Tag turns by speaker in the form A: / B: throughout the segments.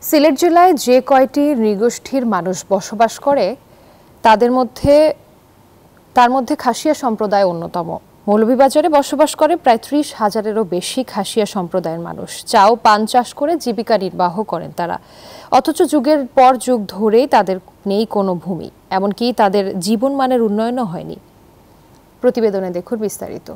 A: সিলেট জেলায় যে কয়টি নৃগোষ্ঠীর মানুষ বসবাস করে তার মধ্যে খাসিয়া সম্প্রদায় অন্যতম। মৌলভীবাজারে বসবাস করে প্রায় ৩০,০০০-এরও বেশি খাসিয়া সম্প্রদায়ের মানুষ। চাও পান চাষ করে জীবিকা নির্বাহ করেন তারা। অথচ যুগের পর যুগ ধরেই তাদের নেই কোনো ভূমি, এমনকি তাদের জীবনমানের উন্নয়নও হয়নি। প্রতিবেদনে দেখুন বিস্তারিত।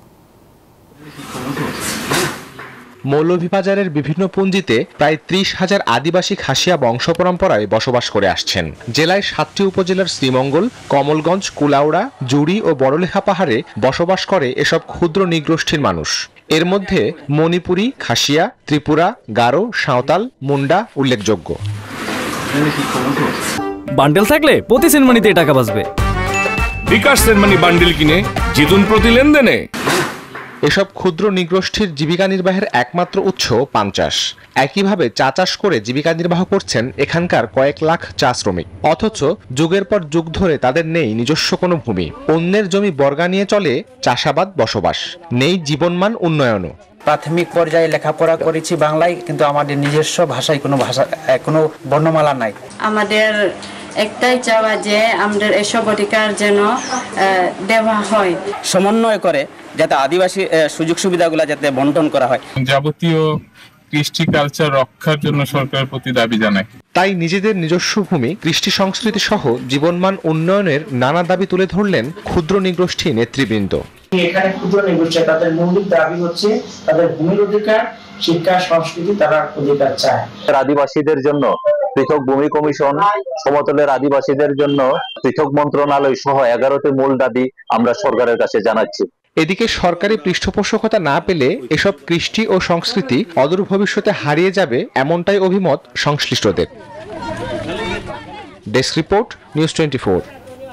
B: মৌলভীবাজারের বিভিন্ন পুঞ্জিতে প্রায় ৩০,০০০ আদিবাসী খাসিয়া বংশ পরম্পরায় বসবাস করে আসছেন। জেলায় ৭টি উপজেলার শ্রীমঙ্গল, কমলগঞ্জ, কুলাউড়া, জুড়ি ও বড়লেখা পাহাড়ে বসবাস করে এসব ক্ষুদ্র নৃগোষ্ঠীর মানুষ। এর মধ্যে মণিপুরী, খাসিয়া, ত্রিপুরা, গারো, সাঁওতাল, মুন্ডা উল্লেখযোগ্য।
C: বান্ডেল থাকলে প্রতি সেনমানিতে টাকা বাঁচবে।
D: বিকাশ সেনমানি বান্ডেল কিনে জিতুন প্রতি লেনদেনে।
B: এসব ক্ষুদ্র নৃগোষ্ঠীর জীবিকা নির্বাহের একমাত্র উৎস পান চাষ। একইভাবে চা চাষ করে জীবিকা নির্বাহ করছেন এখানকার কয়েক লাখ চা শ্রমিক। অথচ যুগের পর যুগ ধরে তাদের নেই নিজস্ব কোনো ভূমি। অন্যের জমি বর্গা নিয়ে চলে চাষাবাদ বসবাস, নেই জীবনমান উন্নয়নও।
E: প্রাথমিক পর্যায়ে লেখাপড়া করেছি বাংলায়, কিন্তু আমাদের নিজস্ব ভাষায় কোনো বর্ণমালা নাই।
F: আমাদের একটাই চাওয়া যে আমাদের এসব অধিকার যেন দেওয়া হয়,
G: সমন্বয় করে যাতে আদিবাসী সুযোগ সুবিধাগুলো যাতে বন্টন করা হয়।
H: যাবতীয় কৃষ্টি কালচার রক্ষার জন্য সরকারের প্রতি দাবি জানায়।
B: তাই নিজেদের নিজস্ব ভূমি, কৃষ্টি সংস্কৃতি সহ জীবনমান উন্নয়নের নানা দাবি তুলে ধরলেন ক্ষুদ্র নৃগোষ্ঠী নেতৃবৃন্দ।
I: এখানে ক্ষুদ্র নৃগোষ্ঠী তাদের মৌলিক দাবি হচ্ছে তাদের ভূমির অধিকার, শিক্ষা, সংস্কৃতি তারা অধিকার চায়।
J: আদিবাসীদের জন্য পৃথক ভূমি কমিশন, সমতলের আদিবাসীদের জন্য পৃথক মন্ত্রণালয় সহ 11টি মূল দাবি আমরা সরকারের কাছে জানাচ্ছি।
B: এদিকে সরকারি পৃষ্ঠপোষকতা না পেলে এসব কৃষ্টি ও সংস্কৃতি অদূর ভবিষ্যতে হারিয়ে যাবে, এমনটাই অভিমত সংশ্লিষ্টদের। Desk report, news 24।